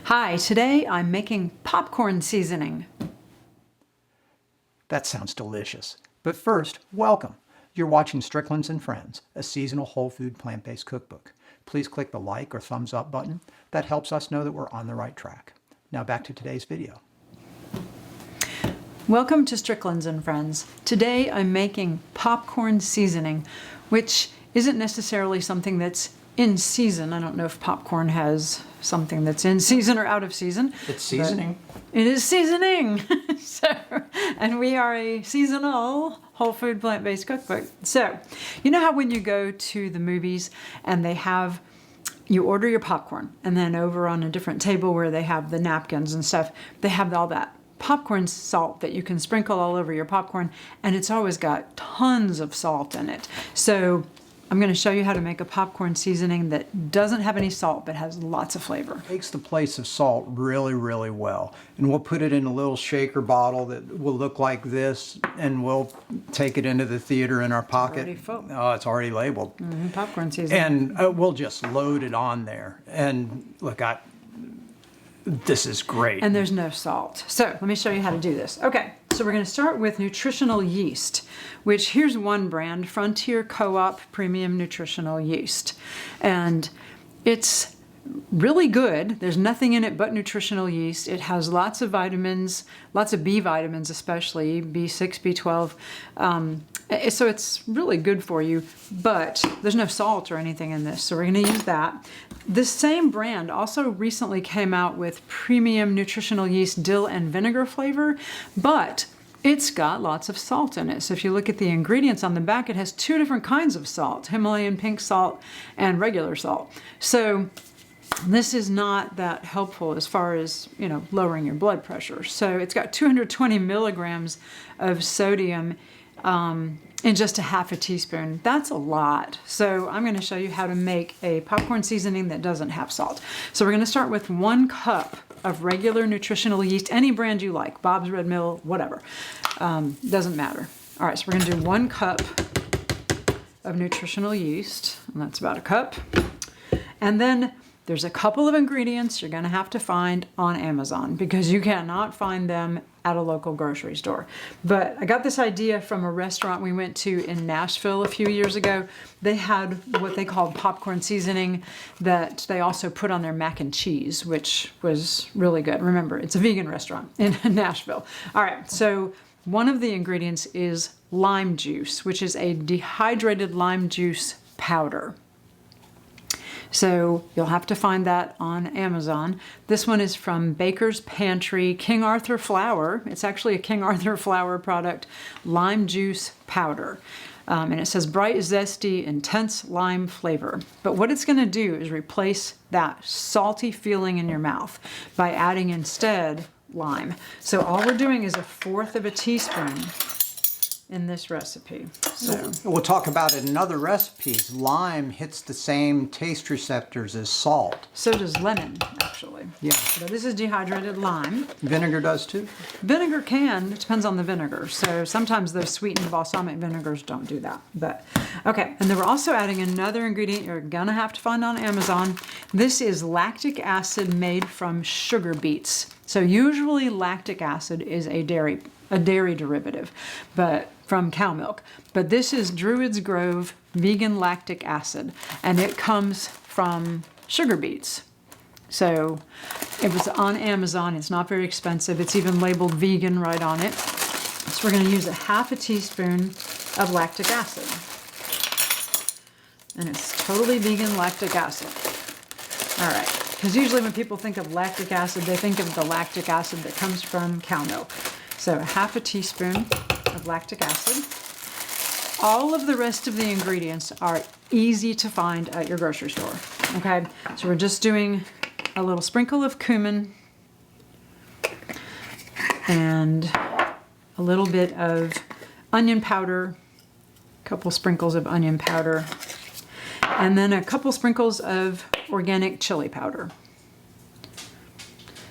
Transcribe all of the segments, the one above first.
Hi, today I'm making popcorn seasoning. That sounds delicious. But first, welcome. You're watching Strickland's and Friends, a seasonal whole food plant-based cookbook. Please click the like or thumbs up button. That helps us know that we're on the right track. Now back to today's video. Welcome to Strickland's and Friends. Today I'm making popcorn seasoning, which isn't necessarily something that's in season. I don't know if popcorn has something that's in season or out of season. It's seasoning. It is seasoning. And we are a seasonal whole food plant-based cookbook. So, you know how when you go to the movies and you order your popcorn, and then over on a different table where they have the napkins and stuff, they have all that popcorn salt that you can sprinkle all over your popcorn, and it's always got tons of salt in it. So I'm going to show you how to make a popcorn seasoning that doesn't have any salt but has lots of flavor. Takes the place of salt really, really well. And we'll put it in a little shaker bottle that will look like this, and we'll take it into the theater in our pocket. Already full. Oh, it's already labeled. Popcorn seasoning. And we'll just load it on there. And look, this is great. And there's no salt. So let me show you how to do this. Okay, so we're going to start with Nutritional Yeast, which here's one brand, Frontier Co-op Premium Nutritional Yeast. And it's really good. There's nothing in it but nutritional yeast. It has lots of vitamins, lots of B vitamins, especially B6, B12. So it's really good for you, but there's no salt or anything in this. So we're going to use that. This same brand also recently came out with premium nutritional yeast dill and vinegar flavor, but it's got lots of salt in it. So if you look at the ingredients on the back, it has two different kinds of salt, Himalayan pink salt and regular salt. So this is not that helpful as far as, lowering your blood pressure. So it's got 220 milligrams of sodium in just a half a teaspoon. That's a lot. So I'm going to show you how to make a popcorn seasoning that doesn't have salt. So we're going to start with 1 cup of regular nutritional yeast, any brand you like, Bob's Red Mill, whatever. Doesn't matter. All right, so we're going to do 1 cup of nutritional yeast, and that's about a cup. And then there's a couple of ingredients you're going to have to find on Amazon because you cannot find them at a local grocery store. But I got this idea from a restaurant we went to in Nashville a few years ago. They had what they called popcorn seasoning that they also put on their mac and cheese, which was really good. Remember, it's a vegan restaurant in Nashville. All right, so one of the ingredients is lime juice, which is a dehydrated lime juice powder. So you'll have to find that on Amazon. This one is from Baker's Pantry, King Arthur flour. It's actually a King Arthur flour product, lime juice powder. And it says bright, zesty, intense lime flavor. But what it's going to do is replace that salty feeling in your mouth by adding instead lime. So all we're doing is 1/4 teaspoon in this recipe. So we'll talk about it in other recipes. Lime hits the same taste receptors as salt. So does lemon, actually. Yeah. But this is dehydrated lime. Vinegar does too? Vinegar can. It depends on the vinegar. So sometimes those sweetened balsamic vinegars don't do that. But okay. And then we're also adding another ingredient you're going to have to find on Amazon. This is lactic acid made from sugar beets. So usually lactic acid is a dairy derivative, but from cow milk. But this is Druid's Grove vegan lactic acid, and it comes from sugar beets. So it was on Amazon. It's not very expensive. It's even labeled vegan right on it. So we're going to use 1/2 teaspoon of lactic acid. And it's totally vegan lactic acid. All right. Because usually when people think of lactic acid, they think of the lactic acid that comes from cow milk. So 1/2 teaspoon of lactic acid. All of the rest of the ingredients are easy to find at your grocery store. Okay, so we're just doing a little sprinkle of cumin and a little bit of onion powder, a couple sprinkles of onion powder, and then a couple sprinkles of organic chili powder.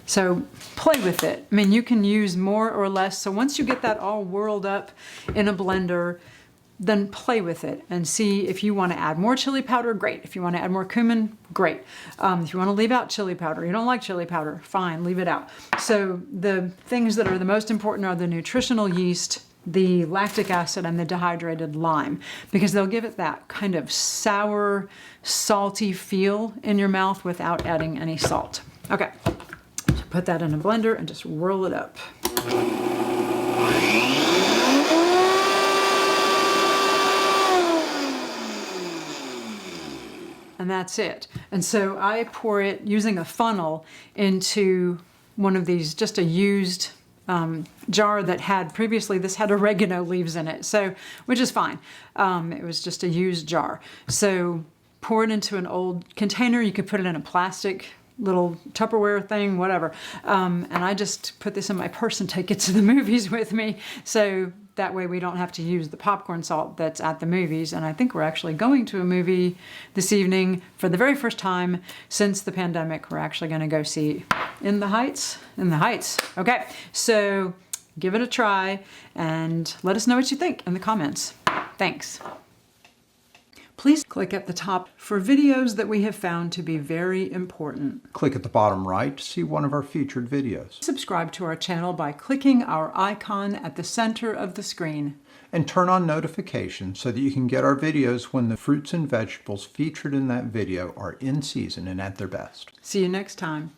So play with it. I mean, you can use more or less. So once you get that all whirled up in a blender, then play with it and see if you want to add more chili powder, great. If you want to add more cumin, great. If you want to leave out chili powder, you don't like chili powder, fine, leave it out. So the things that are the most important are the nutritional yeast, the lactic acid, and the dehydrated lime, because they'll give it that kind of sour, salty feel in your mouth without adding any salt. Okay, so put that in a blender and just whirl it up. And that's it. And so I pour it using a funnel into one of these, just a used jar that had previously, this had oregano leaves in it, so, which is fine. It was just a used jar. So pour it into an old container. You could put it in a plastic little Tupperware thing, whatever. And I just put this in my purse and take it to the movies with me. So that way we don't have to use the popcorn salt that's at the movies. And I think we're actually going to a movie this evening for the very first time since the pandemic. We're actually going to go see In the Heights. In the Heights. Okay, so give it a try and let us know what you think in the comments. Thanks. Please click at the top for videos that we have found to be very important. Click at the bottom right to see one of our featured videos. Subscribe to our channel by clicking our icon at the center of the screen. And turn on notifications so that you can get our videos when the fruits and vegetables featured in that video are in season and at their best. See you next time.